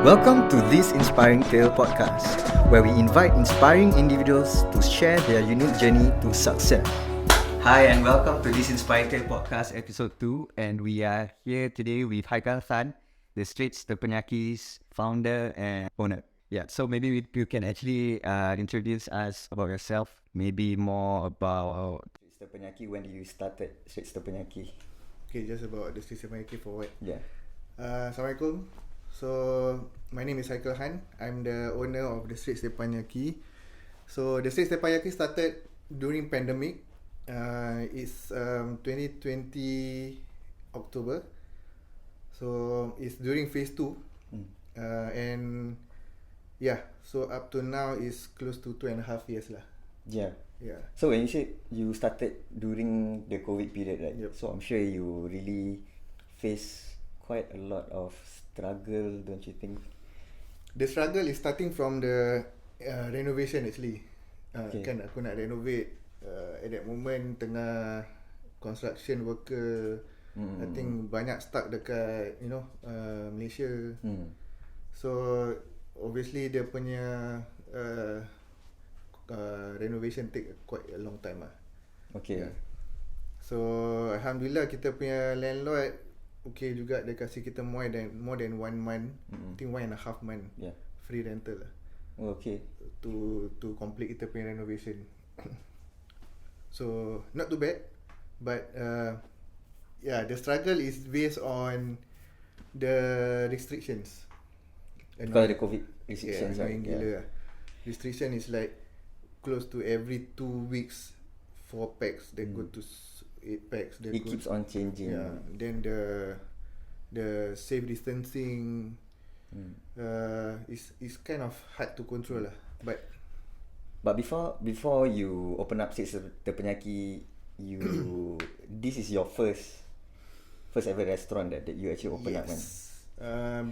Welcome to this Inspiring Tale podcast, where we invite inspiring individuals to share their unique journey to success. Hi, and welcome to this Inspiring Tale podcast, episode 2. And we are here today with Haikal Khan, the Straits Teppanyaki's founder and owner. Yeah, so maybe you can actually introduce us about yourself, maybe more about Straits Teppanyaki. When you started Straits Teppanyaki? Okay, just about the Straits Teppanyaki for what? Yeah. Assalamualaikum. So, my name is Haikal Khan. I'm the owner of the Straits Teppanyaki. So, the Straits Teppanyaki started during pandemic. It's 2020 October. So, it's during phase 2. And yeah, so up to now is close to 2.5 years lah. Yeah. Yeah. So when you said you started during the COVID period, right? Yep. So I'm sure you really face quite a lot of struggle, don't you think? The struggle is starting from the renovation actually. Okay. Kan aku nak renovate, at that moment tengah construction worker. I think banyak stuck dekat Malaysia. So obviously dia punya renovation take quite a long time lah. Okay. Yeah. So alhamdulillah kita punya landlord okay juga, dia kasih kita more than 1 month. I think 1.5 month. Yeah. Free rental lah. Oh, okay. To complete kita punya renovation. So not too bad, but yeah, the struggle is based on the restrictions. Because the COVID restrictions, yeah, right? Gila lah. Restriction is like close to every 2 weeks 4 packs they go to 8 packs. It keeps on changing. Yeah. Then the safe distancing is kind of hard to control lah. But before you open up Straits Teppanyaki, this is your first ever restaurant that you actually open up, man.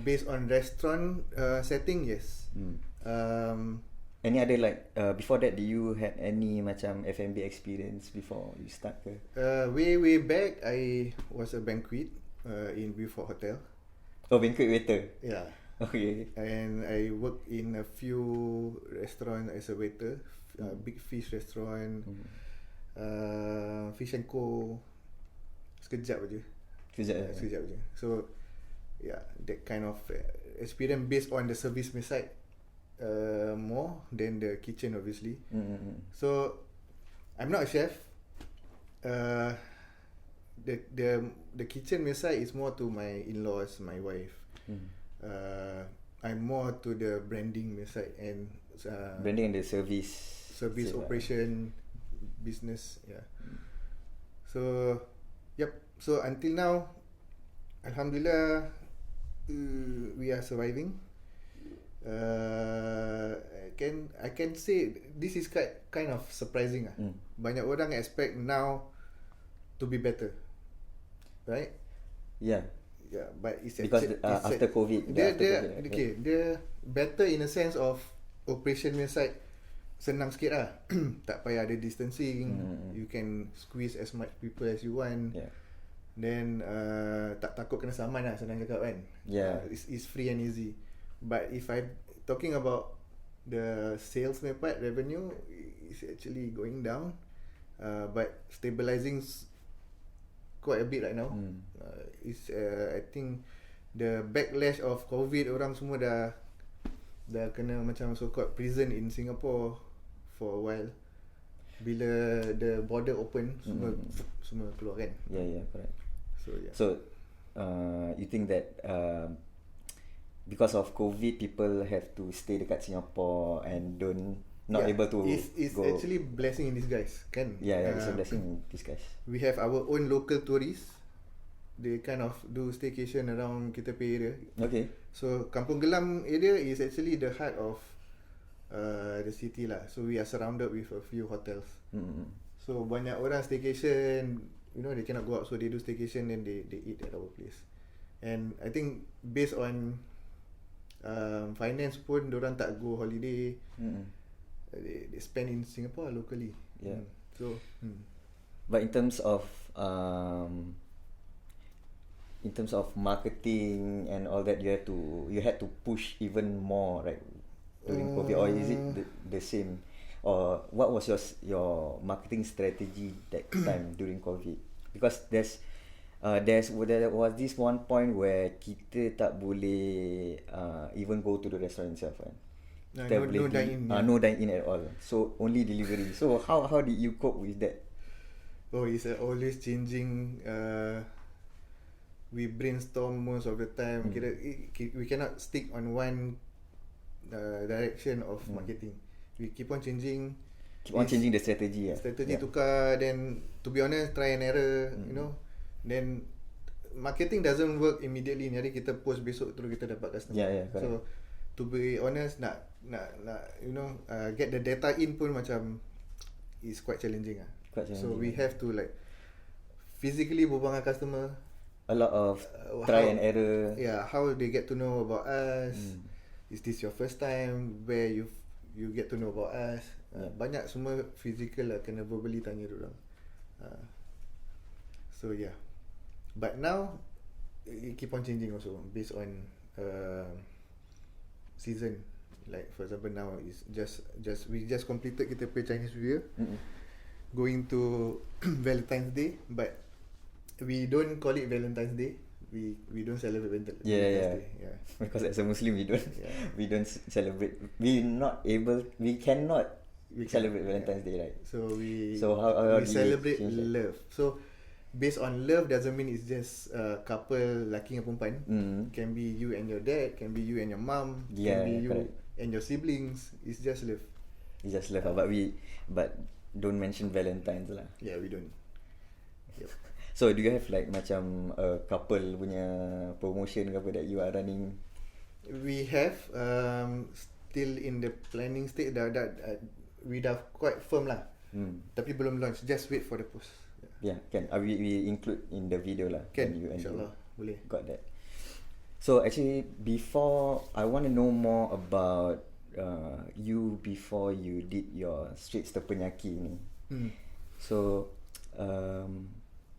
Based on restaurant setting, yes. Any other before that, do you had any macam F&B experience before you start ke? Way back, I was a banquet in Beaufort Hotel. Oh, banquet waiter. Yeah. Okay. And I worked in a few restaurants as a waiter. Big Fish restaurant, Fish and Co. Sekejap je. So yeah, that kind of experience based on the service side more than the kitchen obviously. So I'm not a chef. The kitchen side is more to my in-laws, my wife. I'm more to the branding side and branding and the service operation business. Yeah. So yep. So until now, alhamdulillah, we are surviving. I can say this is kind of surprising. Banyak orang expect now to be better, right? Yeah. Yeah, but it's because after COVID. They're better in a sense of operation side. Senang sikit lah. Tak payah ada distancing. You can squeeze as much people as you want. Yeah. Then tak takut kena saman lah, senang cakap kan. Yeah. It's free and easy. But if I talking about the sales part, revenue is actually going down, but stabilizing quite a bit right now. It's I think the backlash of COVID, orang semua dah kena macam so called prison in Singapore for a while. Bila the border open, semua keluar kan. Yeah, correct. So yeah. So you think that because of COVID, people have to stay dekat Singapore and not able to it's go. actually blessing in disguise, kan? Yeah, it's a blessing in disguise. We have our own local tourists. They kind of do staycation around kita punya area. Okay. So Kampung Gelam area is actually the heart of the city lah. So we are surrounded with a few hotels. So banyak orang staycation, they cannot go out, so they do staycation and they eat at our place. And I think based on finance pun, diorang tak go holiday. They spend in Singapore locally. Yeah. So but in terms of in terms of marketing and all that, you had to push even more, right, during COVID, or is it the same, or what was your marketing strategy that time during COVID? Because there was this one point where kita tak boleh even go to the restaurant itself, kan? No dine-in. No dine-in at all. So only delivery. So how did you cope with that? Oh, it's always changing. We brainstorm most of the time. We cannot stick on one direction of marketing. We keep on changing. Changing the strategy. Strategy tukar. Then to be honest, try and error. You know. Then marketing doesn't work immediately. Hari kita post besok terus kita dapat customer. So to be honest, nak you know, get the data in pun macam is quite challenging. So we have to like physically berbual dengan customer. A lot of try and error. Yeah, how they get to know about us. Is this your first time? Where you get to know about us. Banyak semua physical lah, kena verbally tanya diorang. So yeah. But now it keep on changing also based on season. Like for example now is we just completed kita punya Chinese New Year. Going to Valentine's Day, but we don't call it Valentine's Day. We don't celebrate Valentine's Day. Yeah. Because as a Muslim we don't celebrate. We cannot celebrate Valentine's Day, right? So we do celebrate love. So based on love doesn't mean it's just couple laki dengan perempuan. Can be you and your dad, can be you and your mom, can be you and your siblings. It's just love. It's just love, but don't mention Valentine's lah. Yeah, we don't. Yep. So do you have like macam couple punya promotion ke apa that you are running? We have still in the planning state. We dah quite firm lah. Tapi belum launch. Just wait for the post. Yeah, can we include in the video lah? Can insyaAllah boleh. Got that. So actually before, I want to know more about you before you did your Straits Teppanyaki ni. So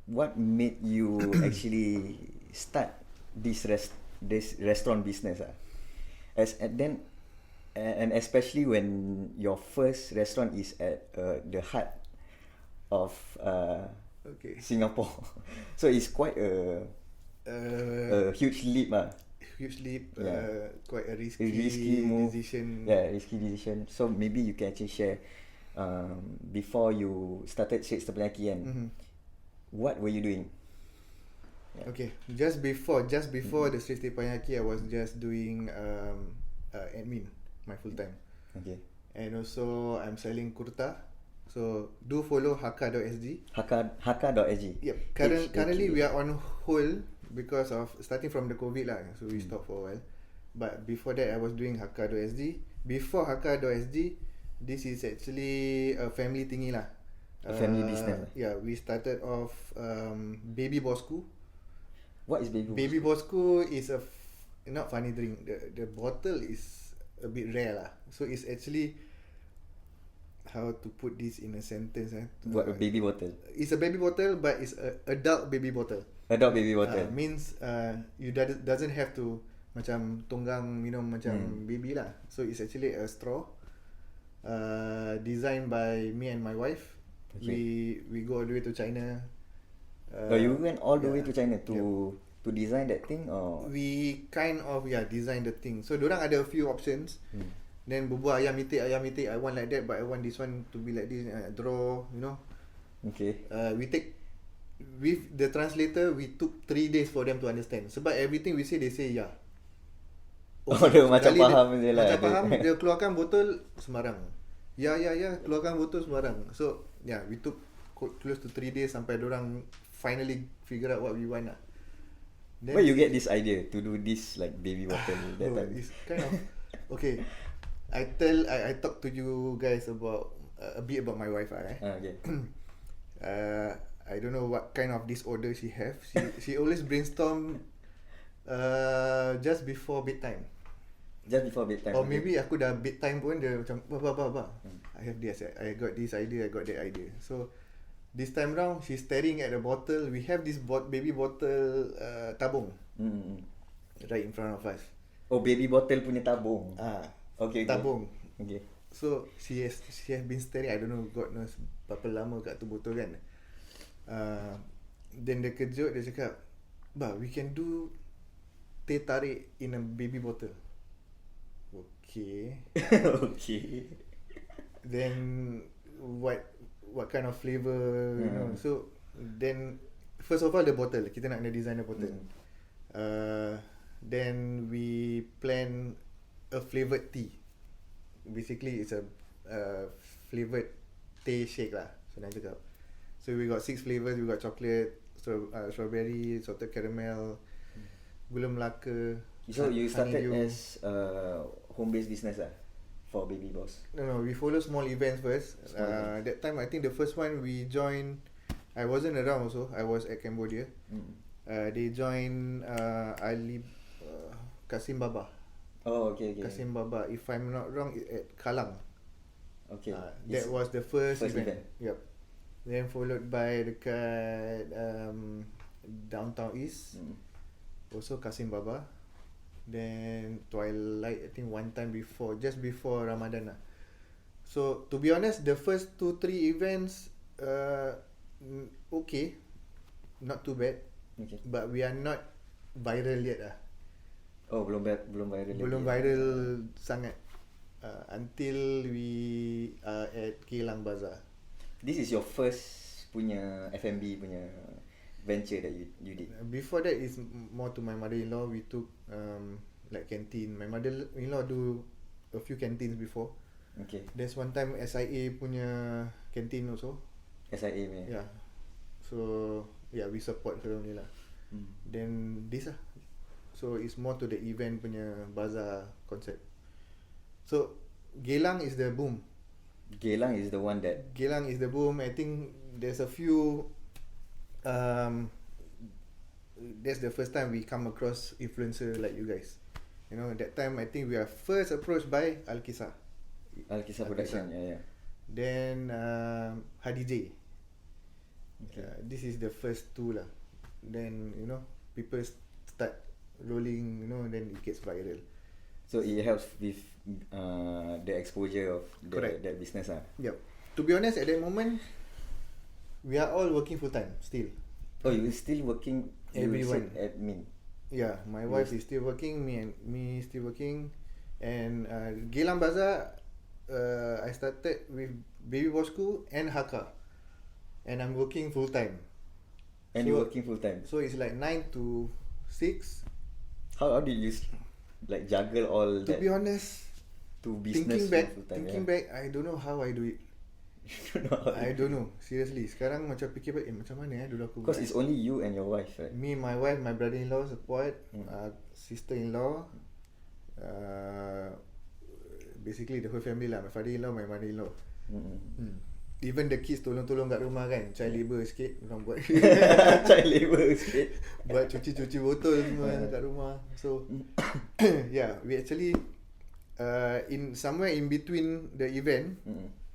what made you actually start this restaurant business and especially when your first restaurant is at the heart of Singapore. So it's quite a huge leap. Quite a risky decision. Yeah, risky decision. So maybe you can actually share before you started Straits Teppanyaki and what were you doing? Yeah. Okay, just before the Straits Teppanyaki, I was just doing admin, my full time. Okay. And also I'm selling kurta. So do follow haka.sg. Haka.sg. Yep. Currently we are on hold because of starting from the COVID lah. So we stopped for a while. But before that I was doing haka.sg. Before haka.sg, this is actually a family thingy lah. A family business. Yeah, we started off Baby Bosku. What is Baby Bosku? Baby Bosku is not funny drink. The bottle is a bit rare lah. So it's actually, how to put this in a sentence? What, a baby bottle? It's a baby bottle, but it's a adult baby bottle. Adult baby bottle means you doesn't have to macam tunggang minum macam baby lah. So it's actually a straw, designed by me and my wife. Okay. We go all the way to China. You went all the way to China to design that thing, or we kind of design the thing. So dorang ada a few options. Then berbual ayam itik, I want like that, but I want this one to be like this. Draw, you know. Okay. We take with the translator. We took 3 days for them to understand. Sebab everything we say, they say yeah. Dia macam faham je lah. Macam faham. Dia keluarkan botol sembarang. Ya, keluarkan botol sembarang. So we took close to 3 days sampai dorang finally figure out what we want lah. Then, where you get this idea to do this like baby bottle that time? It's kind of okay. I talk to you guys about a bit about my wife. Okay. I don't know what kind of disorder she have. She always brainstorm just before bedtime. Just before bedtime. Or maybe aku dah bedtime pun dia macam bah. I have this. I got this idea. I got that idea. So This time round, she's staring at the bottle. We have this baby bottle tabung right in front of us. Oh, baby bottle punya tabung. Okay. Tabung. Okay. So she has been staring. I don't know, God knows berapa lama kat tu botol kan. Then dia kejut, dia cakap, "Bah, we can do teh tarik in a baby bottle." Okay. Okay. Then what kind of flavour, you know. So then first of all the bottle, kita nak kena design the bottle. Then we plan a flavoured tea. Basically it's a flavoured tea shake lah, senang cakap. So we got 6 flavours. We got chocolate, strawberry, salted caramel, gula melaka. So you started honeydew. as home-based business for Baby Boss? No, we follow small events first. That time I think the first one we joined, I wasn't around also. I was at Cambodia. They joined Kasim Baba. Oh, okay. Kasim Baba. If I'm not wrong, at Kalang. Okay. That was the first event. event. Yep. Then followed by dekat Downtown East. Also Kasim Baba. Then Twilight, I think one time before, just before Ramadan lah. So to be honest, the first 2-3 events okay, not too bad. Okay. But we are not viral yet lah. Oh, belum viral. Belum viral sangat until we are at Geylang Bazaar. This is your first punya F&B punya venture that you did. Before that is more to my mother-in-law. We took like canteen. My mother-in-law do a few canteens before. Okay. There's one time SIA punya canteen also. SIA punya. Yeah. So yeah, we support her only lah. Then this lah. So it's more to the event punya bazaar concept. So Geylang is the boom. Geylang is the one that. Geylang is the boom. I think there's a few. That's the first time we come across influencer like you guys. You know, that time I think we are first approached by Al-Kisah Production. Yeah. Then Hadi J. Okay. This is the first two lah. Then you know, people start rolling, you know, then it gets viral. So it helps with the exposure of that business Yep. To be honest, at that moment, we are all working full time still. Oh, you still working? Everyone. You said admin. Yeah, my wife is still working. Me still working. And Geylang Bazaar, I started with Baby Boss School and Haka, and I'm working full time. And you're working full time. So it's like 9 to 6. How did you like juggle all that? To be honest, to business thinking back, I don't know how I do it. I don't know. Seriously, sekarang macam fikir balik, macam mana dulu aku. Because it's only you and your wife, right? Me, my wife, my brother-in-law support, sister-in-law, basically the whole family lah. My father-in-law, my mother-in-law. Even the kids tolong-tolong kat rumah kan, child labour sikit, orang buat. Child labour sikit. Buat cuci botol semua kat rumah. So yeah, we actually in somewhere in between the event,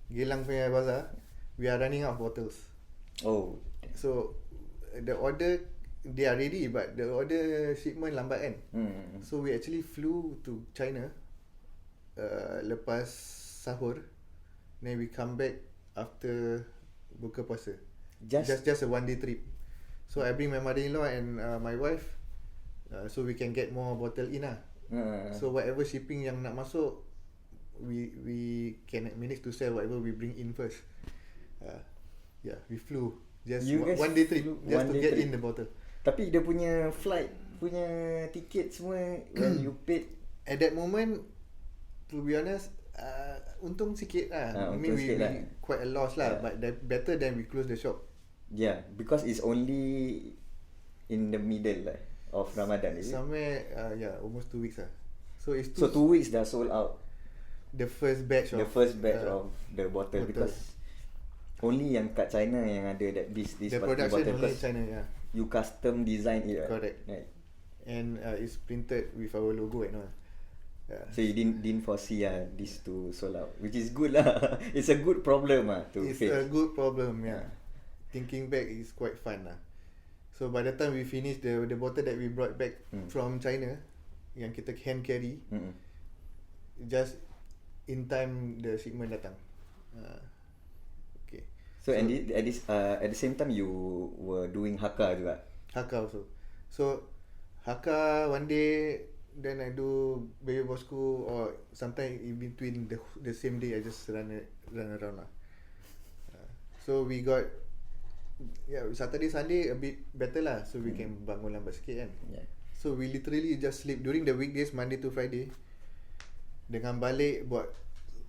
Geylang punya bazaar, we are running out of bottles. Oh. So the order, they are ready, but the order shipment lambat kan. So we actually flew to China lepas sahur. Then we come back after buka puasa. Just a 1-day trip. So I bring my mother-in-law and my wife, so we can get more bottle in lah. So whatever shipping yang nak masuk, we can manage to sell whatever we bring in first. Yeah, we flew just one day trip just to get in the bottle. Tapi dia punya flight punya tiket semua when you paid at that moment, to be honest, untung sikit lah. I mean we quite a loss lah, but better than we close the shop. Yeah, because it's only in the middle of Ramadan, is somewhere yeah, almost 2 weeks lah. So it's 2 weeks dah sold out. The first batch of the bottle, because only yang kat China yang ada that this the particular production bottle, only in China, yeah. You custom design it, right? Correct. Right. And it's printed with our logo and all. Yeah. So you didn't foresee this to sold out, which is good lah. It's a good problem to face. It's a good problem, yeah. thinking back, it's quite fun lah. So by the time we finish the bottle that we brought back from China, yang kita hand carry, just in time the shipment datang. Okay. So and at the same time you were doing Hakka juga. Hakka also. So Hakka one day, then I do Baby Bosco, or sometimes in between the same day I just run around lah. So we got Saturday Sunday a bit better lah, so we can bangun lambat sikit kan. So we literally just sleep during the weekdays, Monday to Friday, dengan balik buat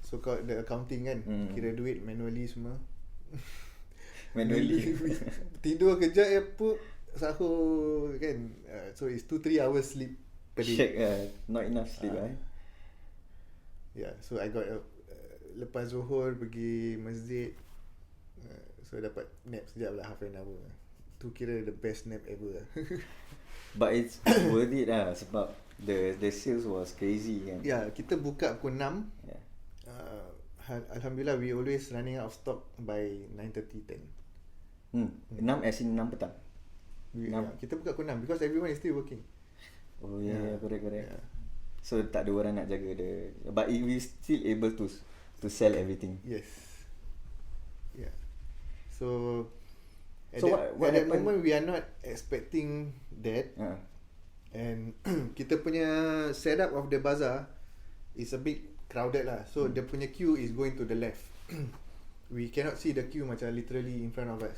so called the accounting kan, kira duit manually semua. Manually. Tidur kejap sahur kan. So it's 2-3 hours sleep per day. Shake, not enough sleep Yeah, so I got lepas Zuhur pergi masjid, so dapat nap sekejap lah, half an hour. Tu kira the best nap ever lah. But it's worth it lah, sebab the sales was crazy kan. Yeah, kita buka pukul 6. Alhamdulillah we always running out of stock by 9:30, 10. 6 as in 6 petang. Kita buka pukul 6 because everyone is still working. Oh yeah, correct. Yeah. So tak ada orang nak jaga but we still able to sell everything. Yes. Yeah. So at what that happened? moment we are not expecting that. And kita punya setup of the bazaar is a bit crowded lah. So the punya queue is going to the left. We cannot see the queue macam literally in front of us,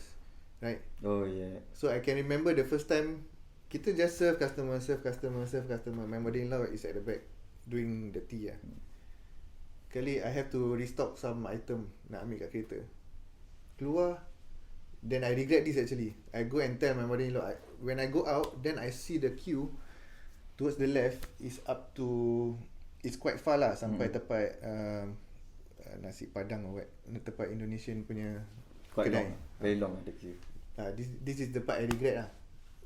right? Oh yeah. So I can remember the first time kita just serve customer. My mother-in-law is at the back doing the tea lah. Kali I have to restock some item nak ambil kat kereta. Keluar, then I regret this actually. I go and tell my mother-in-law, when I go out, then I see the queue towards the left is up to, it's quite far lah sampai tempat nasi padang or what, tempat Indonesian punya Quite kedai. long, very long the queue. This is the part I regret lah.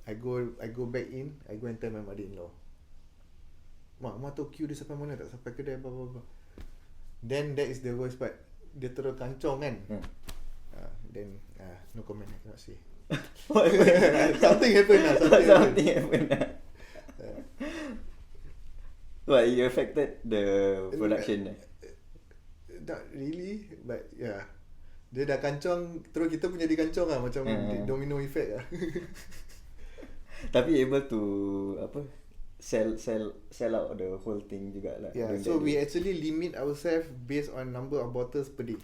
I go back in, I go and tell my mother-in-law, Mak tahu queue dia sampai mana tak, sampai kedai apa-apa. Then that is the worst part. Dia terus kancong kan. Then no comment, I cannot say. Something happened lah. Something happened lah. What, it affected the production? Not really, but yeah. Dia dah kancong, terus kita punya dikancong lah, macam domino effect lah. Tapi able to sell out the whole thing juga lah. Yeah, so we actually limit ourselves based on number of bottles per day.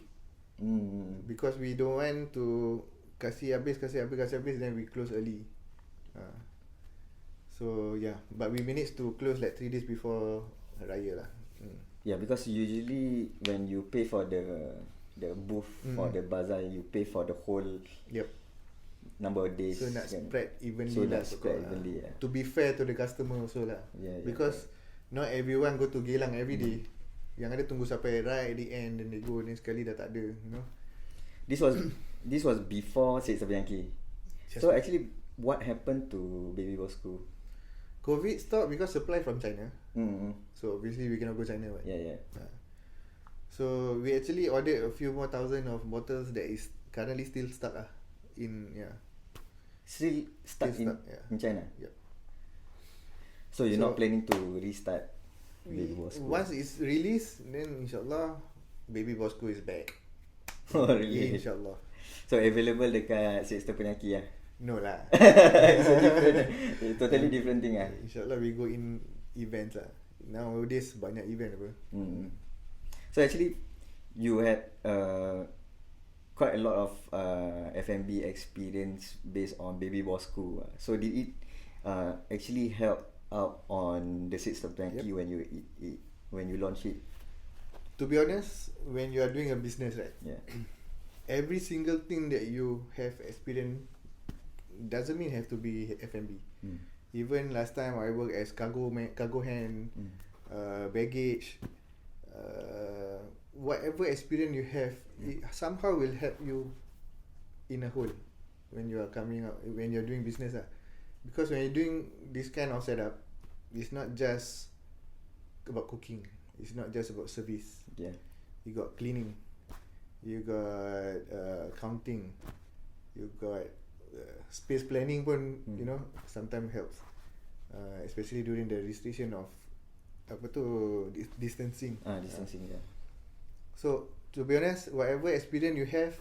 Because we don't want to kasih habis, then we close early. So yeah, but we managed to close like 3 days before Raya lah. Yeah, because usually when you pay for the booth for the bazaar, you pay for the whole number of days. So nak spread evenly so lah. Evenly, yeah. To be fair to the customer also lah. Because not everyone go to Geylang every day. Yang ada tunggu sampai right at the end, then they go, then sekali dah tak ada, you know. This was before Straits Teppanyaki. So actually, what happened to Baby Bosco? COVID stopped because supply from China. So obviously we cannot go China, right? Yeah. So we actually ordered a few more thousand of bottles that is currently still stuck Still stuck in China? Yep. So you're not planning to restart Baby Bosco? Once it's released, then insyaAllah Baby Bosco is back. Oh really? InsyaAllah. So available dekat Straits Teppanyaki lah? No lah. Totally different thing lah. InsyaAllah we go in events lah. Nowadays banyak event apa. So actually you had quite a lot of F&B experience based on Baby Bosco. So did it actually help out on the Straits Teppanyaki when you launch it? To be honest, when you are doing a business, right? Yeah. Every single thing that you have experienced doesn't mean have to be F&B. Even last time I work as cargo hand, baggage, whatever experience you have, it somehow will help you in a whole when you are coming out, when you're doing business because when you're doing this kind of setup, it's not just about cooking, it's not just about service. You got cleaning, you got counting, you got space planning pun, you know, sometimes helps, especially during the restriction of apa tu distancing. Distancing, yeah. So to be honest, whatever experience you have,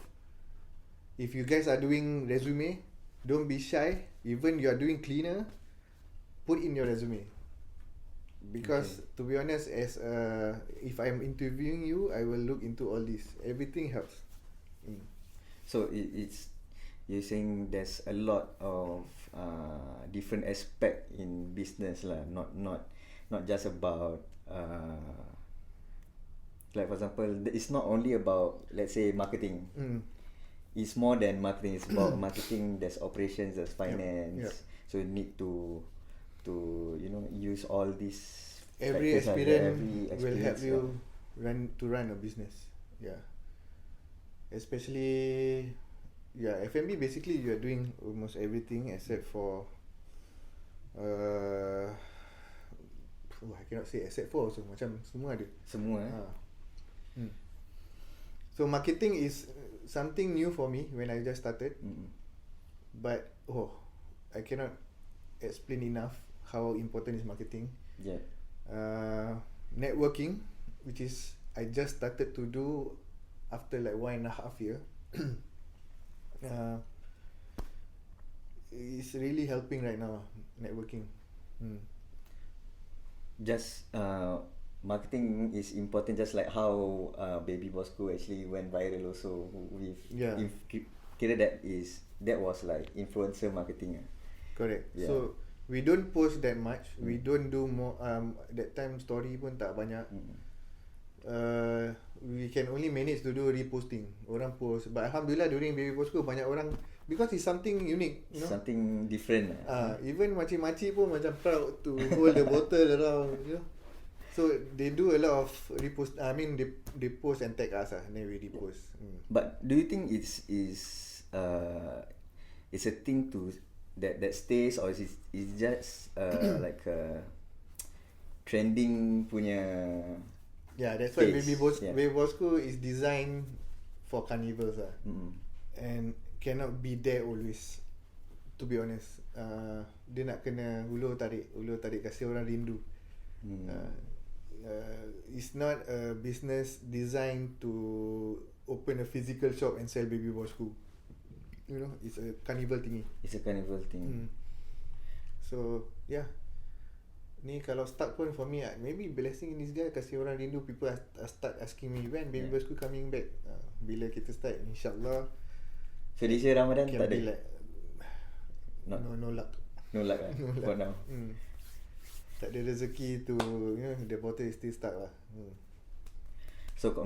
if you guys are doing resume, don't be shy. Even you are doing cleaner, put in your resume. Because to be honest, as if I'm interviewing you, I will look into all this. Everything helps. So it's you're saying there's a lot of different aspect in business lah. Not just about like for example, it's not only about, let's say, marketing. It's more than marketing. It's about marketing. There's operations. There's finance. Yep. So you need to use all these Every factors, experience, every will help experience, you run a business. Yeah. Especially, F&B basically you are doing almost everything except for I cannot say except for, so macam semua ada. Semua. So marketing is something new for me when I just started. But I cannot explain enough how important is marketing. Yeah. Networking, which is I just started to do after like 1.5 year. It's really helping right now, networking. Just marketing is important, just like how Baby Boss School actually went viral also with kira that was like influencer marketing. Correct. Yeah. So we don't post that much. We don't do more. That time story pun tak banyak. We can only manage to do reposting. Orang post, but alhamdulillah during Baby Boss School banyak orang, because it's something unique, you know. Something different. Even makcik-makcik pun macam proud to hold the bottle around, you know. So they do a lot of repost. I mean they post and tag us and then we repost. But do you think it's a thing to that stays, or is it just like a trending punya? Yeah, that's why taste. Baby Boss School is designed for carnivals and cannot be there always. To be honest, dia nak kena ulur tarik kasih orang rindu. It's not a business designed to open a physical shop and sell Baby Boss School. You know, it's a carnival thingy. It's a carnival thing. So yeah, ni kalau start pun for me, maybe blessing in disguise, kasih orang rindu. People start asking me when Baby Boss School coming back. Bila kita start, insyaAllah. So this year Ramadan tak ada? Like, no luck. No luck lah for now. Tak ada rezeki to, you know, the bottle is still stuck lah. So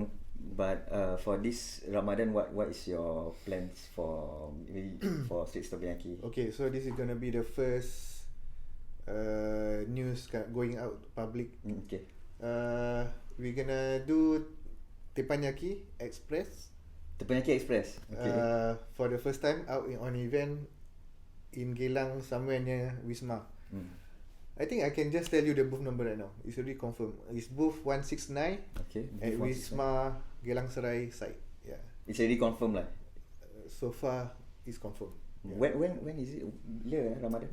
but for this Ramadan, what is your plans for maybe for Straits Teppanyaki? Okay, so this is gonna be the first news going out public. Okay. We're gonna do Teppanyaki Express. Teppanyaki Express. Okay. For the first time out on event in Geylang, somewhere near Wisma. I think I can just tell you the booth number right now. It's already confirmed. It's booth 169. Okay. At Wisma Geylang Serai site. Yeah. It's already confirmed lah. So far, it's confirmed. Yeah. When is it? Yeah, Ramadan.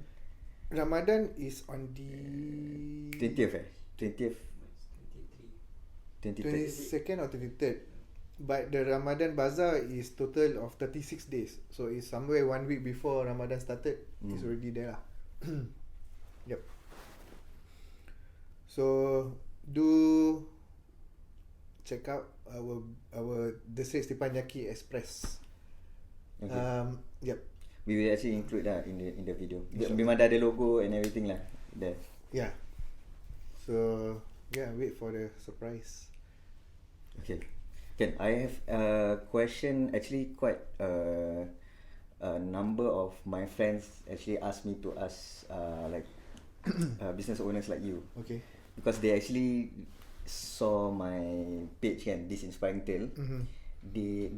Ramadan is on the 20th. 20th. 22nd or 23rd. But the Ramadan Bazaar is total of 36 days. So it's somewhere 1 week before Ramadan started. It's already there lah. Yep. So do check out our the Straits Teppanyaki Express. Okay. Yep. We will actually include that in the video. Memang dah ada logo and everything lah there. Yeah. So yeah, wait for the surprise. Okay. Can I have a question? Actually, quite a number of my friends actually asked me to ask like business owners like you. Okay. Because they actually saw my page kan, This Inspiring Tale. The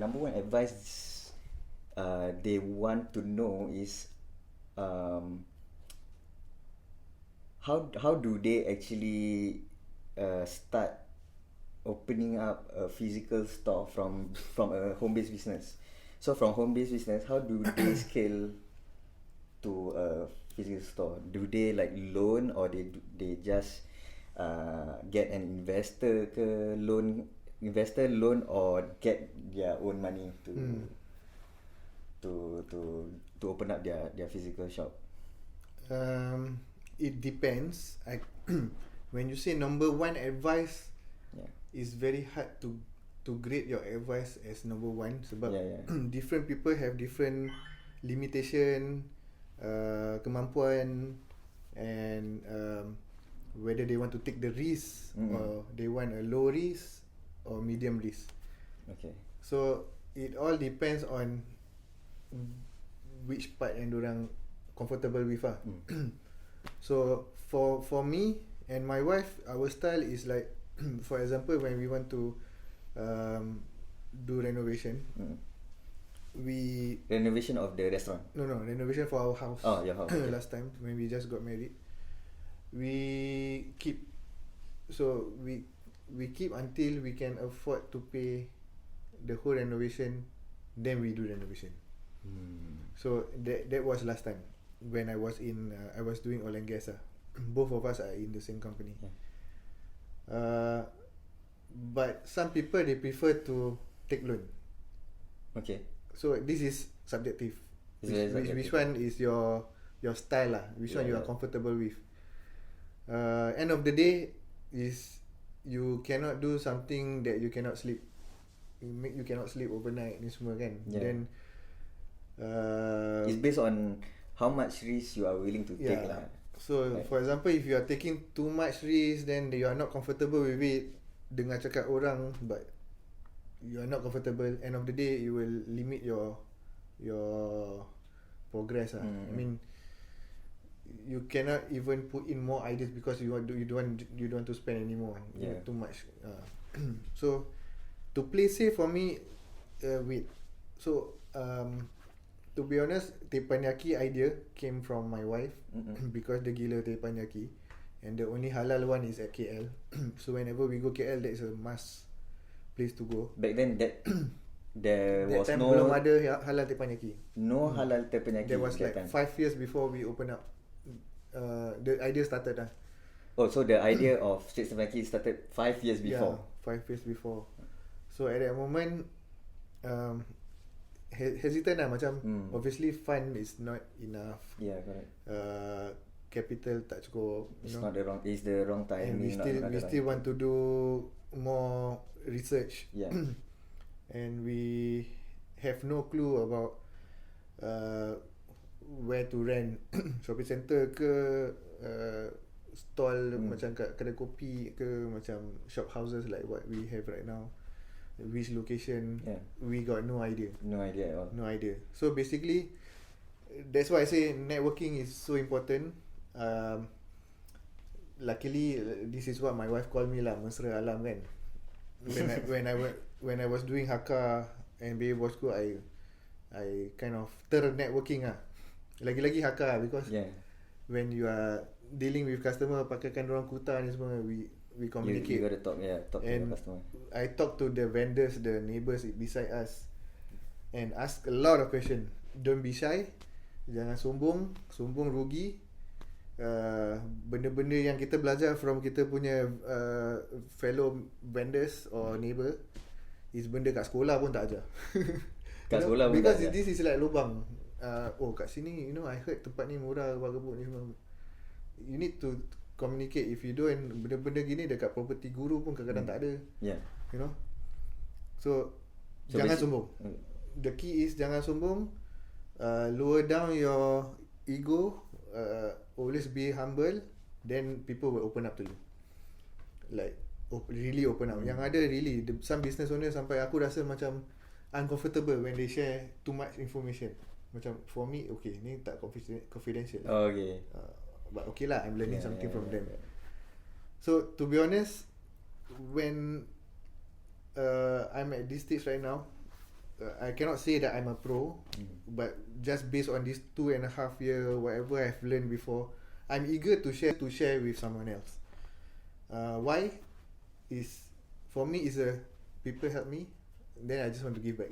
number one advice they want to know is how do they actually start opening up a physical store from a home-based business. So from home-based business, how do they scale to a physical store? Do they like loan, or they just get an investor loan, or get their own money to open up their physical shop? It depends. When you say number one advice, Yeah. it's very hard to grade your advice as number one sebab Yeah. different people have different limitation, kemampuan, and whether they want to take the risk or they want a low risk or medium risk. Okay. So it all depends on which part yang dorang comfortable with lah. So for me and my wife, our style is like for example, when we want to do renovation, we Renovation of the restaurant. no renovation for our house. Oh, your house. Okay. Last time when we just got married, we keep until we can afford to pay the whole renovation, then we do renovation. So that was last time when I was in I was doing oil and gas. Both of us are in the same company. But some people, they prefer to take loan. Okay. So this is subjective. It's very subjective. Which one is your style lah? Which one you are comfortable with? End of the day is you cannot do something that you cannot sleep. You cannot sleep overnight ni semua kan. Yeah. Then it's based on how much risk you are willing to take lah. So right. For example, if you are taking too much risk, then you are not comfortable with it. Dengar cakap orang, but you are not comfortable. End of the day, you will limit your progress. I mean, you cannot even put in more ideas because you don't want to spend anymore. Yeah. Too much. So to play safe for me, wait. So to be honest, teppanyaki idea came from my wife because dia gila teppanyaki, and the only halal one is at KL. So whenever we go KL, that's a must place to go. Back then there That was time no belum ada halal teppanyaki. halal teppanyaki. There was like 5 years before we open up. The idea started lah. Oh, so the idea of Straits teppanyaki started 5 years before. Yeah, 5 years before. So at that moment, hesitant lah macam obviously fund is not enough. Yeah, correct. Capital tak cukup. It's not the wrong. It's the wrong time. And we still want to do more research. Yeah. And we have no clue about where to rent. Shopping center ke stall macam kat kedai kopi ke macam shop houses like what we have right now. Which location? Yeah. We got no idea. No idea at all. No idea. So basically, that's why I say networking is so important. Luckily, this is what my wife called me lah, mesra alam kan. When I was doing Haka and Baby Bosco, I kind of networking lah. Lagi-lagi Haka because when you are dealing with customer, pakaikan orang kuta ni semua, we communicate. You gotta talk to the customer. I talk to the vendors, the neighbours beside us, and ask a lot of questions. Don't be shy. Jangan sombong. Sombong rugi. Benda-benda yang kita belajar from kita punya fellow vendors or neighbour is benda kat sekolah pun tak ajar. Kat sekolah pun because tak ajar. this is like lubang. Kat sini, I heard tempat ni murah, gebuk ni semua. You need to communicate. If you don't, benda-benda gini dekat property guru pun kadang-kadang tak ada. Yeah. So jangan sombong. The key is jangan sombong. Lower down your ego. Always be humble. Then people will open up to you. Like really open up. Yang ada really some business owner sampai aku rasa macam uncomfortable when they share too much information. Macam for me, okay, ni tak confidential. Oh, okay. But okay lah, I'm learning something from them. So to be honest, when I'm at this stage right now, I cannot say that I'm a pro, but just based on this 2.5 year, whatever I've learned before, I'm eager to share with someone else. Why? Is for me is people help me, then I just want to give back.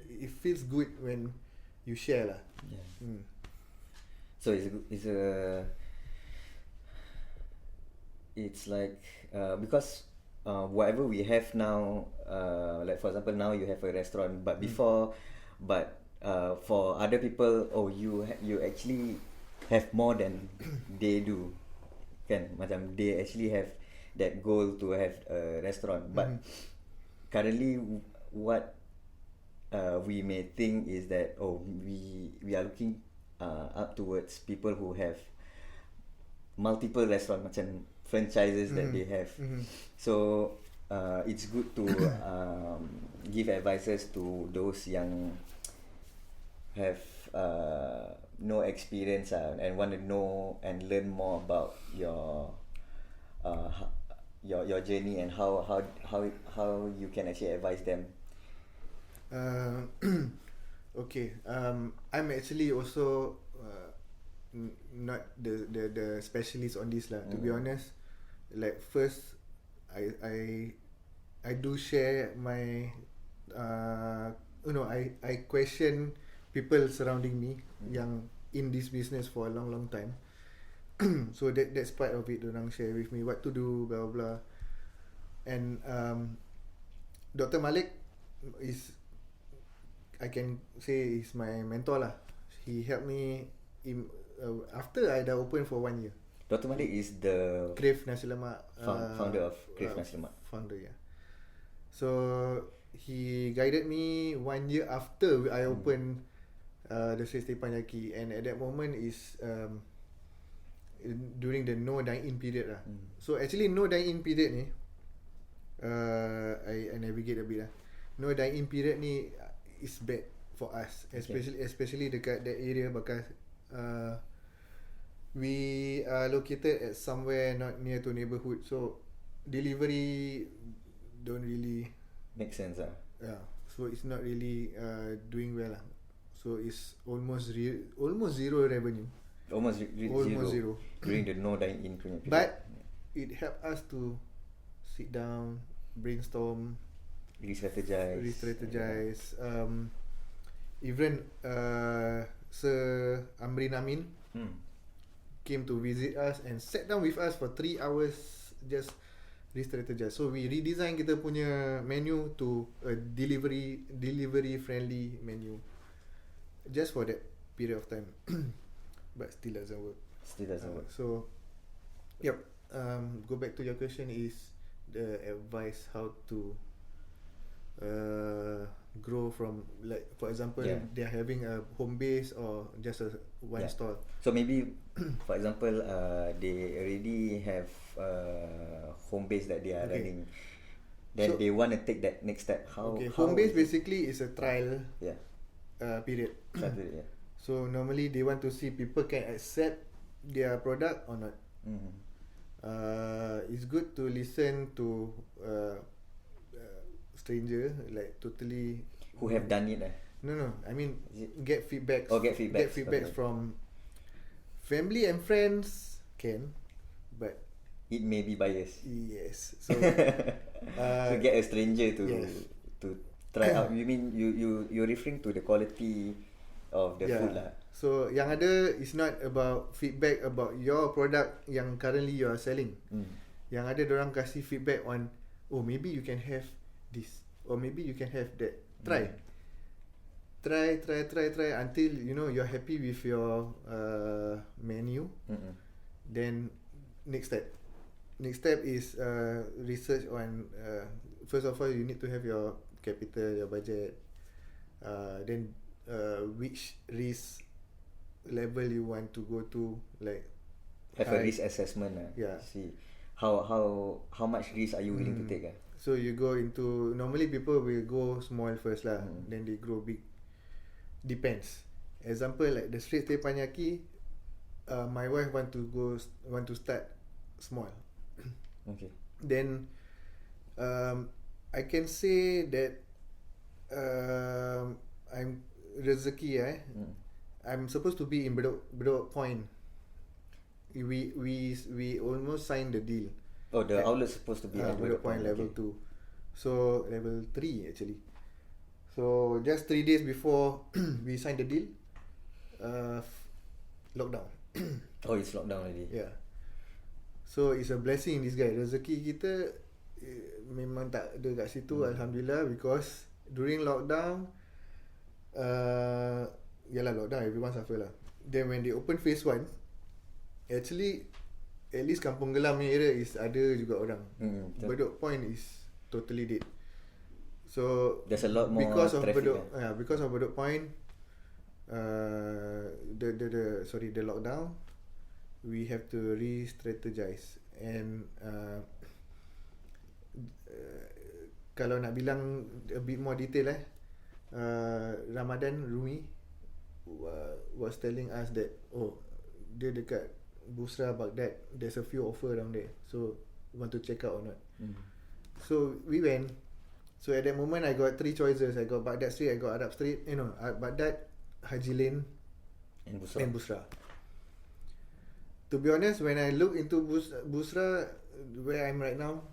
it feels good when you share lah. Yeah. Mm. So it's like because whatever we have now, like for example now you have a restaurant, but before, but for other people, oh you actually have more than they do, kan? Macam they actually have that goal to have a restaurant, but currently what we may think is that we are looking up towards people who have multiple restaurant macam franchises that they have. So it's good to give advices to those yang have no experience and want to know and learn more about your journey and how you can actually advise them. Okay. I'm actually also not the specialist on this lah. To be honest, like first, I do share my I question people surrounding me yang in this business for a long time. So that's part of it. Dorang share with me what to do, blah blah. And Dr. Malik is, I can say, is my mentor lah. He helped me after I dah open for 1 year. Dr. Malik is the Crave Nasi Lemak founder of Crave Nasi Lemak. Founder, yeah. So he guided me 1 year after I opened the Straits Teppanyaki, and at that moment is during the no dine-in period lah. So actually no dine-in period ni, I navigate a bit lah. No dine-in period ni is bad for us, especially dekat that area, because we are located at somewhere not near to neighborhood, so delivery don't really make sense lah. Yeah, so it's not really doing well lah. So it's almost zero revenue. Almost zero during the no dine-in period. But it helped us to sit down, brainstorm, re-strategize. Even Sir Amrin Amin came to visit us and sat down with us for 3 hours, just re-strategize. So we redesign kita punya menu to a delivery friendly menu, just for that period of time. But still doesn't work. So yep, go back to your question, is the advice how to grow from, like for example, they're having a home base or just a one stall. So maybe for example they already have home base that they are running, then they want to take that next step. How home base basically is a trial period. Yeah. So normally they want to see people can accept their product or not. It's good to listen to stranger, like totally who have done it. No, I mean get feedback. Get feedback from family and friends can, but it may be biased. Yes. So to get a stranger to try out. You mean you're referring to the quality of the food lah. So yang ada is not about feedback about your product yang currently you are selling. Yang ada dorang kasih feedback on, maybe you can have this, or maybe you can have that. Try until you're happy with your menu. Then next step is research on, first of all you need to have your capital, your budget, then which risk level you want to go to, like have a risk assessment. See how much risk are you willing to take. So you go into, normally people will go small first lah, then they grow big. Depends. Example like the Straits Teppanyaki, my wife want to start small. Okay. Then I can say that I'm rezeki. I'm supposed to be in Bedok Point. We almost signed the deal. The outlet's supposed to be at Bedok Point level 2. So level 3 actually. So just 3 days before we signed the deal, lockdown. Oh, it's lockdown already. Yeah. So it's a blessing in disguise. Rezeki kita memang tak ada kat situ, Alhamdulillah, because during lockdown, yalah lockdown, everyone suffer lah. Then when they open phase 1, actually at least Kampung Gelam ni area is ada juga orang. Bedok Point is totally dead. So there's a lot more because of traffic. because of Bedok Point, the lockdown, we have to re-strategize. And kalau nak bilang a bit more detail, Ramadan Rumi was telling us that dia dekat Busra, Baghdad, there's a few offer around there, so want to check out or not. So we went. So at that moment I got 3 choices. I got Baghdad Street, I got Arab Street, Baghdad, Haji Lane And Busra. To be honest, when I look into Busra, where I'm right now,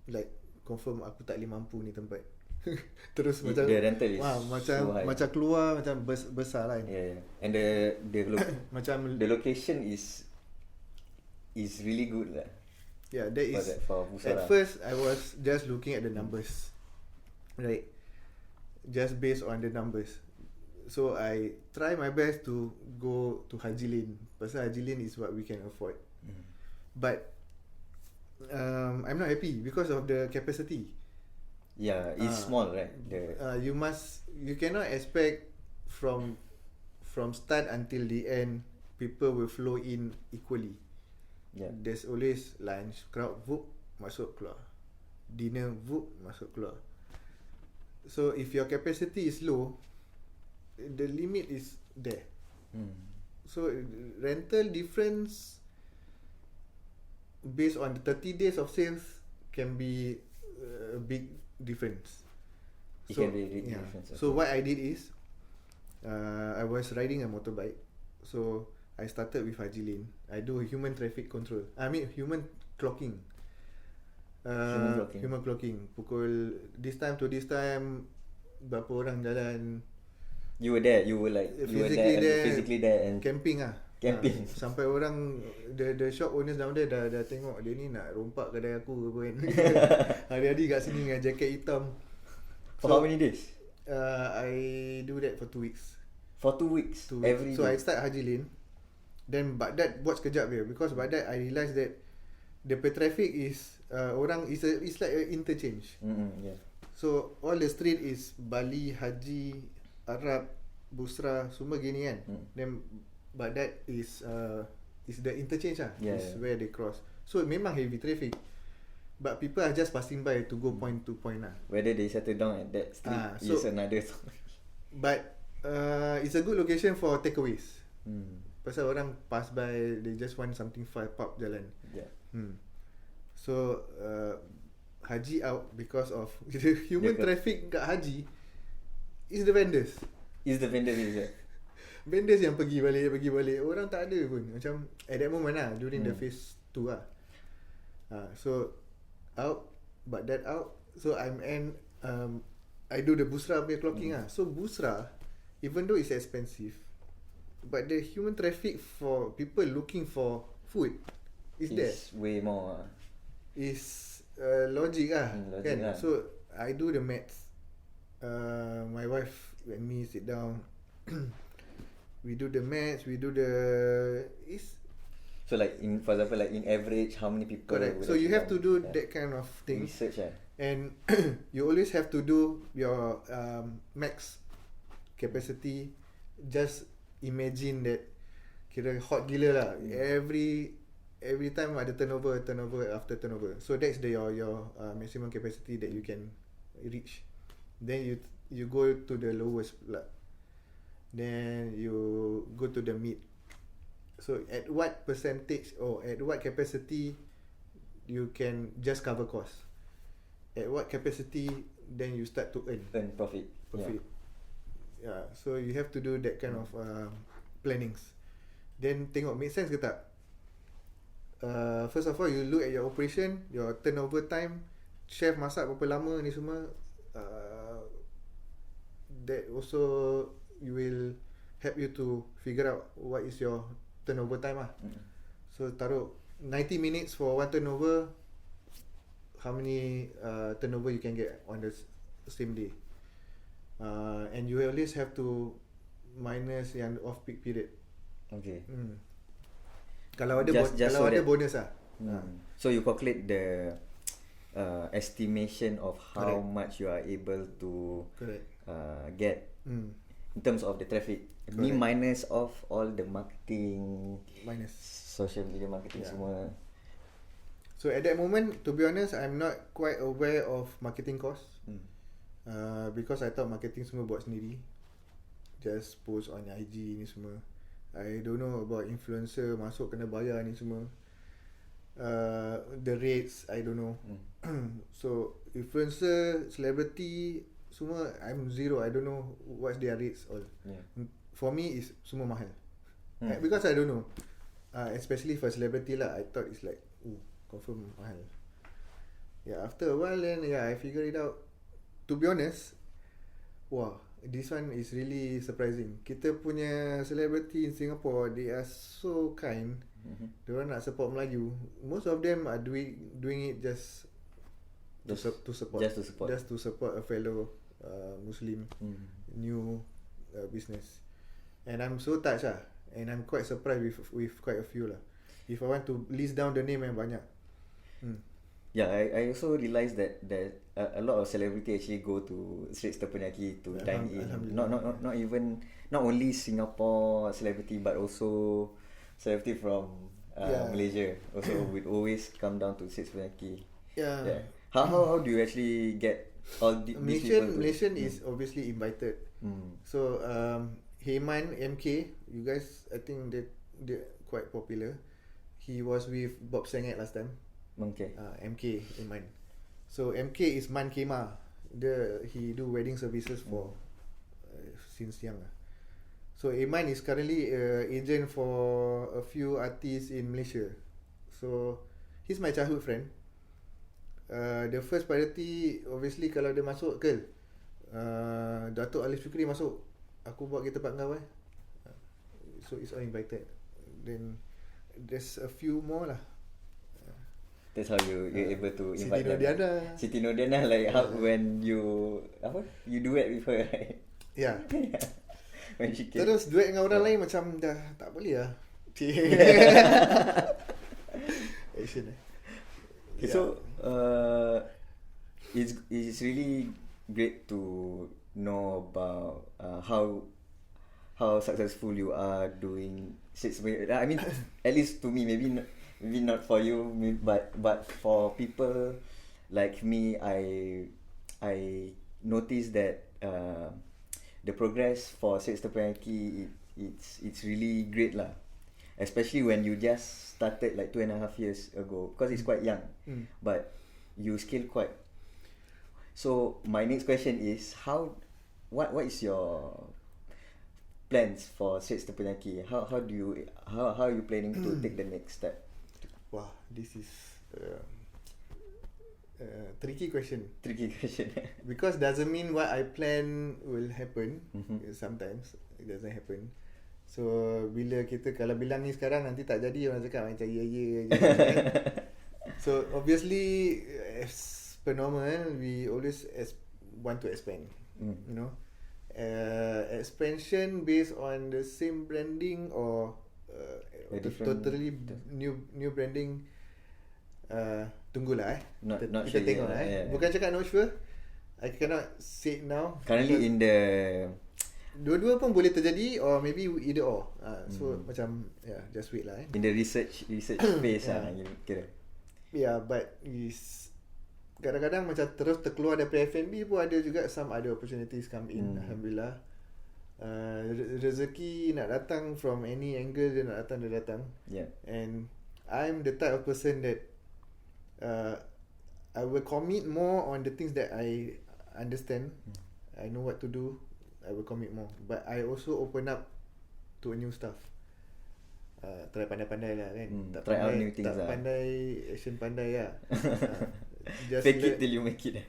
like confirm aku tak boleh mampu ni tempat. Terus macam the rental is macam keluar macam besar lah. Yeah. And the macam the location is really good lah. Yeah, that is. For Busra. At first I was just looking at the numbers, right? Just based on the numbers. So I try my best to go to Haji Lane. Pasal Haji Lane is what we can afford. But I'm not happy because of the capacity. Yeah, it's small, right? You cannot expect from start until the end people will flow in equally. Yeah. There's always lunch, crowd, whoop, masuk keluar. Dinner, whoop, masuk keluar. So if your capacity is low, the limit is there. So rental difference based on the 30 days of sales can be a big difference. It can be a big difference. So what I did is I was riding a motorbike. So I started with Haji Lane. I do human traffic control. Human clocking. Human clocking. Pukul this time to this time, berapa orang jalan. You were there. You were physically there and camping ah. Camping. Sampai orang the shop owners down there dah tengok dia ni nak rompak kedai aku ke kan. Hari-hari kat sini dengan jaket hitam. For how many days? I do that for 2 weeks. For 2 weeks. Every so day. I start Haji Lane. Then Baghdad buat sekejap je, because Baghdad I realised that the traffic is it's like an interchange. Yeah. So all the street is Bali, Haji, Arab, Busra, semua gini kan. Then Baghdad is the interchange lah. Is where they cross. So memang heavy traffic, but people are just passing by to go point to point lah. Whether they settle down at that street is another story. But it's a good location for takeaways. Pasal orang pass by, they just want something fast, pop jalan. Yeah. So Haji out because of the human traffic kat Haji is the vendors. Is the vendors is it? Vendors yang pergi balik. Orang tak ada pun. Macam at that moment lah, during the phase 2 lah. So out, but that out. So I do the Busra punya clocking lah. So Busra, even though it's expensive, but the human traffic for people looking for food is there. It's way more. Is logic lah. Kan? So I do the maths. My wife and me sit down. We do the maths. We do the So like for example, like in average, how many people? Correct. So you have to do that kind of thing. Research and you always have to do your max capacity. Just imagine that kira hot gila lah. Every time ada turnover after turnover. So that's your maximum capacity that you can reach. Then you go to the lowest pula. Then you go to the mid. So at what percentage or at what capacity you can just cover cost. At what capacity then you start to earn profit. Yeah. So you have to do that kind of plannings. Then tengok make sense ke tak. First of all, you look at your operation, your turnover time, chef masak berapa lama ni semua. that also will help you to figure out what is your turnover time lah. So taruh 90 minutes for one turnover, how many turnover you can get on the same day. And you always have to minus yang off peak period. Okay. Kalau ada Just so that- bonus lah. So you calculate the estimation of how Correct. much you are able to Correct. get in terms of the traffic. Ni Correct. minus of all the marketing, Minus. social media marketing Yeah. semua. So at that moment, to be honest, I'm not quite aware of marketing costs. Because I thought marketing semua buat sendiri. Just post on IG ni semua. I don't know about influencer masuk kena bayar ni semua. The rates I don't know. So influencer, celebrity semua I'm zero. I don't know what's their rates all. Yeah. For me is semua mahal. Because I don't know. Especially for celebrity lah, I thought it's like confirm mahal. Yeah, after a while then I figured it out. To be honest, wah, this one is really surprising. Kita punya celebrity in Singapore, they are so kind. Diorang nak support Melayu. Most of them are doing it just to support. Just to support a fellow Muslim new business. And I'm so touched lah. And I'm quite surprised with quite a few lah. If I want to list down the name, banyak. Yeah, I also realised that a lot of celebrity actually go to Straits Teppanyaki to dine in. Not only Singapore celebrity but also celebrity from Malaysia also would always come down to Straits Teppanyaki. Yeah. How do you actually get all these people? Malaysian is obviously invited. So Heyman MK, you guys, I think they're quite popular. He was with Bob Senget last time. Okay. MK Iman. So MK is Man Kema. He do wedding services for since young. So Iman is currently agent for a few artists in Malaysia. So he's my childhood friend. The first priority obviously kalau dia masuk ke Datuk Alif Shukri masuk, aku buat kereta pak kau so it's all invited. Then there's a few more lah. That's how you're able to invite Siti them. Siti Nodiana, like how when you duet with her, right? Yeah. When she came. Terus duet dengan orang lain macam dah tak boleh lah. Action Okay, so it's really great to know about how successful you are doing six. I mean, at least to me, maybe not for you, but for people like me, I noticed that the progress for Straits Teppanyaki it's really great lah. Especially when you just started like 2.5 years ago, because it's quite young, but you still quite. So my next question is what is your plans for Straits Teppanyaki? How are you planning to take the next step? Wow, this is tricky question. Because doesn't mean what I plan will happen. Sometimes it doesn't happen. So bila kita kalau bilang ni sekarang nanti tak jadi, orang cakap macam ya je. So obviously as per normal we always want to expand. You know, expansion based on the same branding or totally new branding. Tunggulah Not kita sure tengok yet, yeah. Bukan cakap not sure, I cannot say it now. Currently in the dua-dua pun boleh terjadi or maybe either or. So macam just wait lah. In the research phase kira. Yeah, but is kadang-kadang macam terus terkeluar daripada F&B pun ada juga some other opportunities come in. Alhamdulillah. Rezeki nak datang from any angle, dia datang. Yeah. And I'm the type of person that I will commit more on the things that I understand. I know what to do. I will commit more. But I also open up to new stuff. Try pandai-pandai lah kan. Try out new things lah. Pandai, action pandai lah. Fake it till you make it.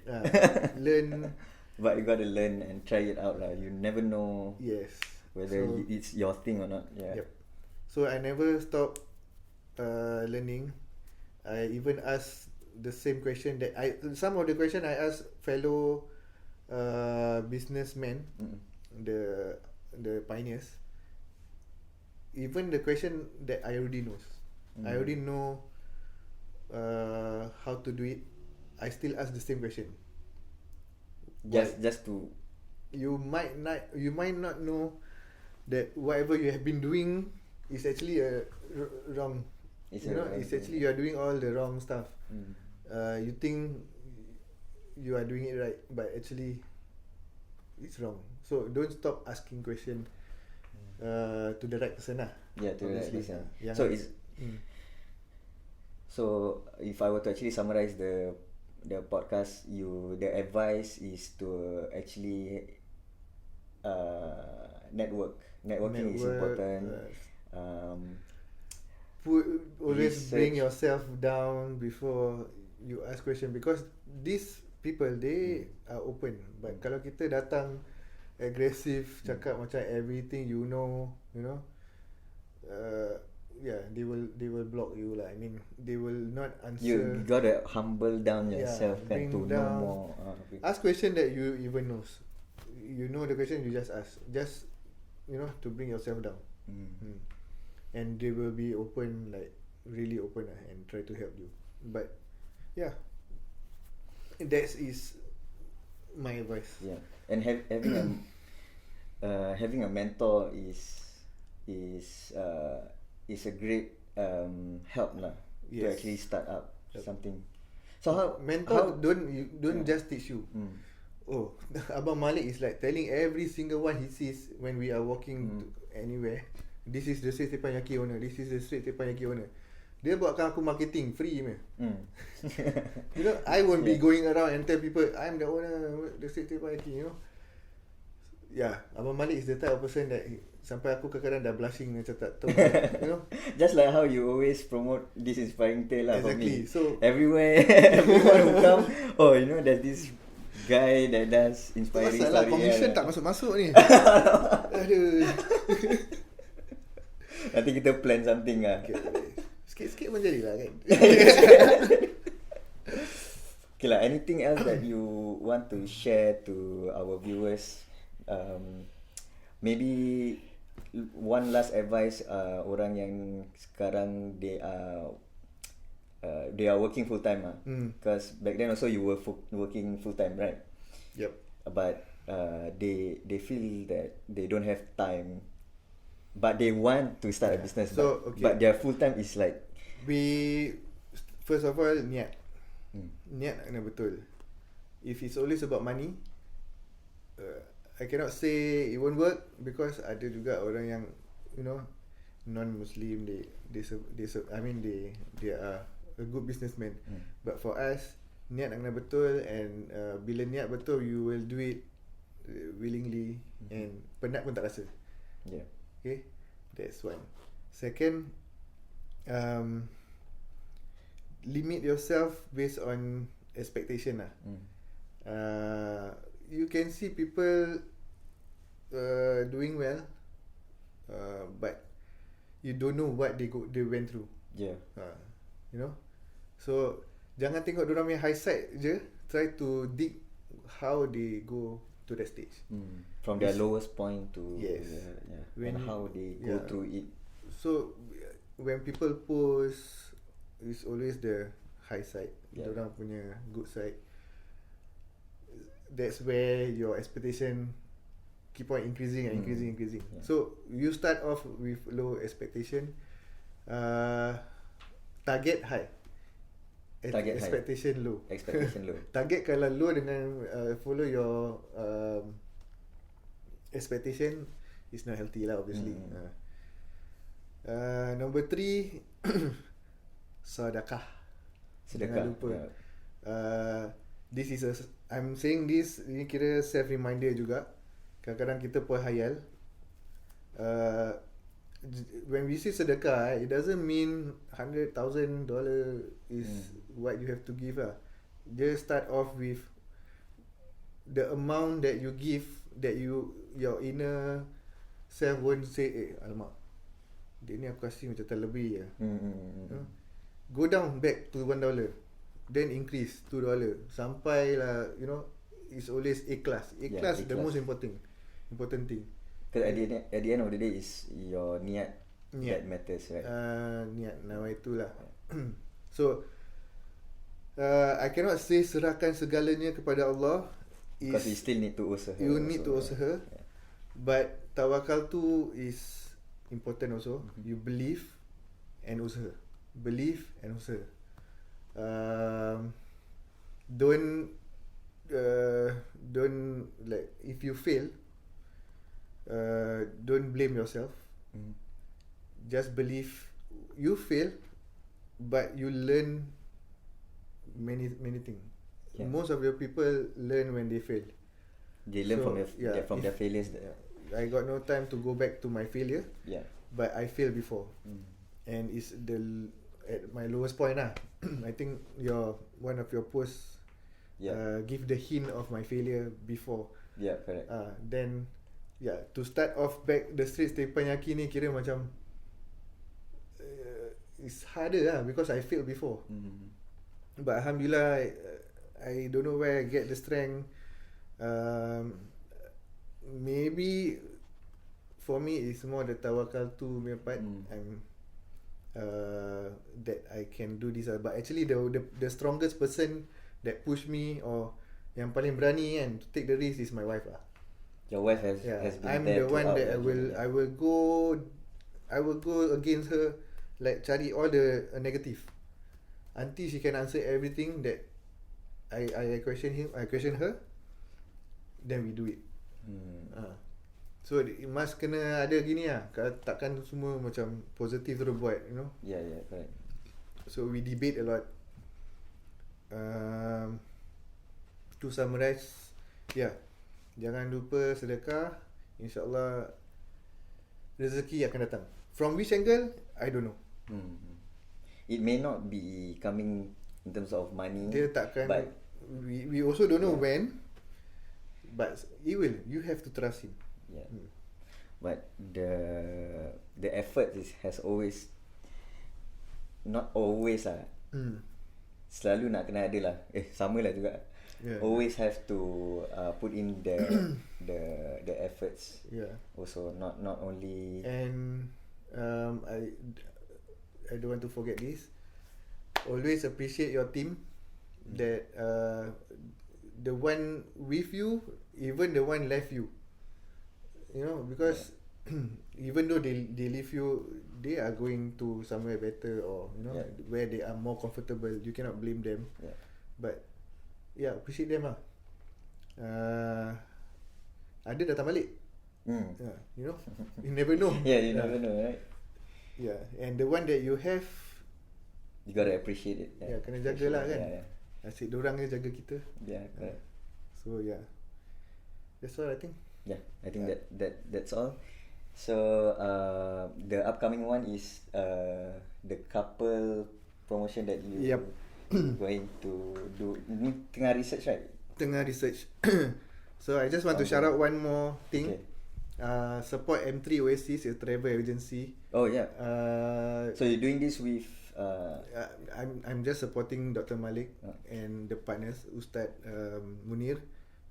Learn But you gotta learn and try it out lah. You never know Yes. whether So, it's your thing or not. Yeah. yep. So I never stop learning. I even ask the same question that some of the question I ask fellow businessmen, Mm. the pioneers. Even the question that I already knows, I already know how to do it. I still ask the same question. Just to You might not know that whatever you have been doing is actually wrong. It's It's actually you are doing all the wrong stuff. You think you are doing it right, but actually it's wrong. So don't stop asking question to the right person lah. Yeah, to the right Obviously. person. Yeah. So it's so if I were to actually summarize the podcast, the advice is to actually networking is important. Always bring Research. yourself down before you ask question, because these people they are open, but kalau kita datang aggressive, cakap macam everything you know, yeah, they will block you lah. I mean, they will not answer. You gotta humble down yourself bring to down. know more. Ask question that you even knows. You know the question, you just ask. Just to bring yourself down. And they will be open, like really open and try to help you. But yeah, that is my advice. Yeah, and having a mentor is a great help lah to Yes. actually start up Yep. something. So how Mentor don't just teach you. Mm. Oh, Abang Malik is like telling every single one he sees when we are walking anywhere. This is the Straits Teppanyaki owner. This is the Straits Teppanyaki owner. Dia buatkan aku marketing free man. I won't be going around and tell people I'm the owner of the Straits Teppanyaki. Yeah, Abang Malik is the type of person that sampai aku kadang-kadang dah blushing macam tak tahu. Just like how you always promote this inspiring tale lah for Exactly. me. So everywhere, everyone who come, there's this guy that does inspiring masalah story. commission tak masuk-masuk ni. Aduh. Nanti kita plan something lah. Okay. Sikit-sikit pun jadilah kan. Okay lah, anything else that you want to share to our viewers? Maybe one last advice, orang yang sekarang they are working full time lah. Because back then also you were working full time, right? Yep. But they feel that they don't have time, but they want to start a business. So, okay. But their full time is like First of all, niat. Niat kena betul. If it's always about money, I cannot say it won't work, because ada juga orang yang non-Muslim, they are a good businessman. But for us, niat kena betul, and bila niat betul, you will do it willingly, and penat pun tak rasa. yeah. Okay, that's one. Second, limit yourself based on expectation lah. You can see people doing well, but you don't know what they went through. Yeah. So jangan tengok dorang punya high side je. Try to dig how they go to that stage. From their lowest point to Yes. and how they go through it. So when people post, it's always the high side. Yeah. Dorang punya good side. That's where your expectation keep on increasing and increasing. Yeah. So you start off with low expectation, target high, Target high. expectation low. Expectation low. Target kalau low dengan follow your expectation is not healthy lah, obviously. Number 3, sedekah. Jangan lupa. This is I'm saying this, ini kira self reminder juga. Kadang-kadang kita perhayal. When we say sedekah, it doesn't mean $100,000 is what you have to give lah. Just start off with the amount that you give, that your inner self won't say, alamak, dia ni aku kasih macam terlebih lah. Go down back to $1, then increase $2, sampai lah, it's always ikhlas. Ikhlas the most important thing. Because at the end of the day is your niat that matters, right? Niat, nama itulah. So I cannot say serahkan segalanya kepada Allah. Because you still need to usaha. You need to usaha. Yeah. But tawakal tu is important also. You believe and usaha. Believe and usaha. Don't like, if you fail, don't blame yourself. Just believe you fail, but you learn many things. Yeah. Most of your people learn when they fail. They learn from their failures. I got no time to go back to my failure. Yeah. But I failed before, and it's at my lowest point lah. I think one of your posts give the hint of my failure before. Yeah, correct. Then to start off back the Straits Teppanyaki ni kira macam it's harder lah because I failed before. But alhamdulillah, I don't know where I get the strength. Maybe for me it's more the tawakal tu punya part. That I can do this. But actually the strongest person that push me or yang paling berani kan to take the risk is my wife lah. Your wife has been I'm there the one that I will go against her, like cari all the negative until she can answer everything that I question her, then we do it. So it must kena ada gini lah. Takkan semua macam positif terus buat, Yeah, correct. So we debate a lot. To summarize, jangan lupa sedekah, InsyaAllah rezeki akan datang. From which angle, I don't know. It may not be coming in terms of money. Dia takkan, but we also don't know when, but it will. You have to trust him. Yeah. But the effort has always, not always lah. Selalu nak kena ada lah. Sama lah juga. Yeah. Always have to put in the efforts. Yeah. Also not only. And I don't want to forget this. Always appreciate your team. That the one with you, even the one left you. Because even though they leave you, they are going to somewhere better or where they are more comfortable. You cannot blame them. Yeah. But appreciate them lah. Ada datang balik. You never know. You never know, right? Yeah, and the one that you have, you gotta appreciate it. Kena jaga lah kan. Asyik dorang je jaga kita. Correct. So that's all I think. I think that's all. So the upcoming one is the couple promotion that you going to do. Ni tengah research, right? Tengah research. So I just want to shout out one more thing. Support M3 Oasis, a travel agency. Oh yeah. So you're doing this with I'm just supporting Dr. Malik and the partners Ustaz Munir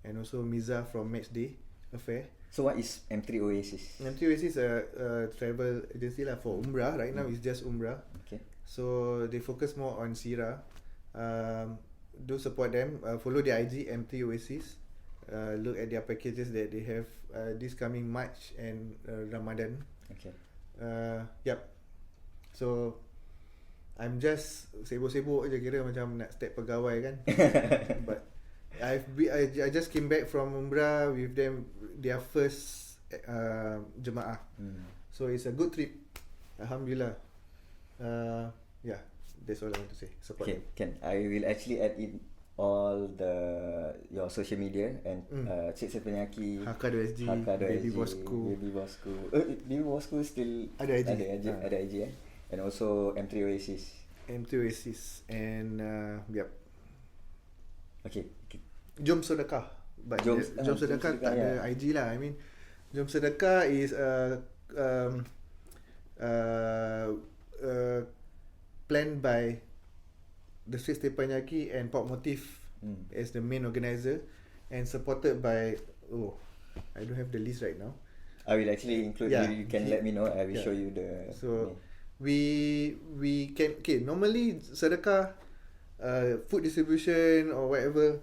and also Miza from Matchday Affair. So what is M3 Oasis? M3 Oasis is a travel agency lah for Umrah. Right now it's just Umrah. Okay. So they focus more on Sirah. Do support them. Follow their IG M3 Oasis. Look at their packages that they have this coming March and Ramadan. Okay. So I'm just sibuk-sibuk je kira macam nak step pegawai kan. But I just came back from Umrah with them, their first jemaah. So it's a good trip. Alhamdulillah. That's all I want to say. Support. Okay, Ken, I will actually add in all your social media and Straits Teppanyaki, Haka.sg, Baby Bosku. Baby Bosku still ada IG. Ada IG and also M3 Oasis. M3 Oasis and Okay. Jom sedekah. But Jom Jom Sedekah tak ada IG lah. I mean, Jom Sedekah is planned by the Straits Teppanyaki and Pop Motif as the main organizer, and supported by I don't have the list right now. I will actually include you can let me know. I will show you the so we can normally sedekah, food distribution or whatever.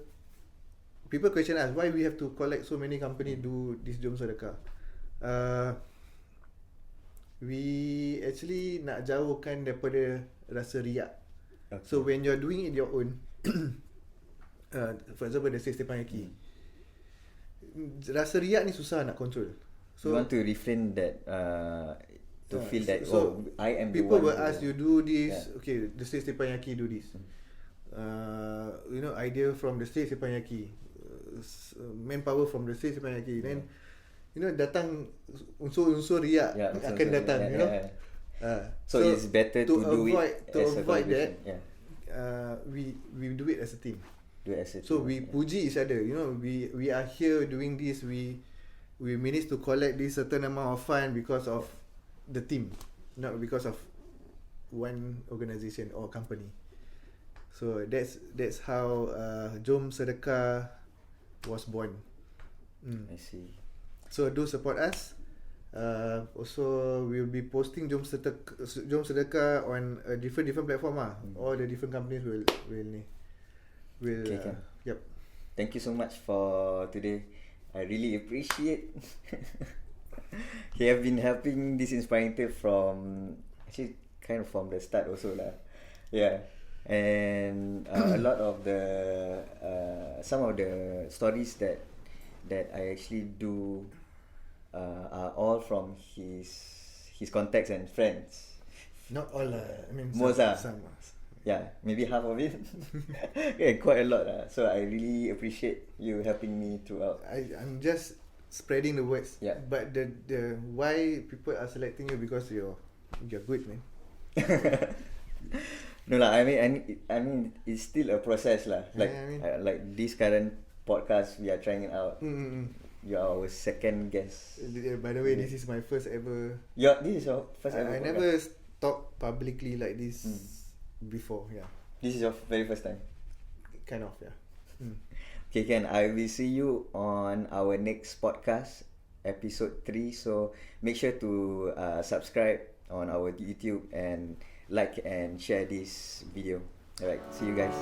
People question us why we have to collect so many company do this Jom Sedekah. We actually nak jauhkan daripada rasa riak. Okay. So when you're doing it your own, for example the Straits Teppanyaki, rasa riak ni susah nak control. So you want to refrain that to feel that I am the one. People will ask you do this. Okay, the Straits Teppanyaki do this. Idea from the Straits Teppanyaki, manpower from the Straits Teppanyaki. Then datang unsur-unsur riak akan datang. So it's better to do it as a avoid that. Yeah. We do it as a team. Do it as a team. So we puji each other. We are here doing this. We managed to collect this certain amount of fund because of the team, not because of one organisation or company. So that's how Jom Sedekah was born. I see. So do support us. Also we'll be posting Jom Sedekah on a different platform. All the different companies will okay, yep. Thank you so much for today. I really appreciate he have been helping this inspiring tale from actually kind of from the start also lah. Yeah. And a lot of the some of the stories that I actually do are all from his contacts and friends. Not all I mean most some. Yeah, maybe half of it. Yeah, quite a lot. So I really appreciate you helping me throughout. I'm just spreading the words. Yeah. But the why people are selecting you because you're good, man. No lah. I mean, it's still a process lah. Like like this current podcast, we are trying it out. You are our second guest. By the way, this is my first ever. Yeah, this is your first ever. I never talked publicly like this before. Yeah. This is your very first time. Kind of, yeah. Okay, Ken. I will see you on our next podcast, episode 3. So make sure to subscribe on our YouTube and like and share this video. Alright, see you guys.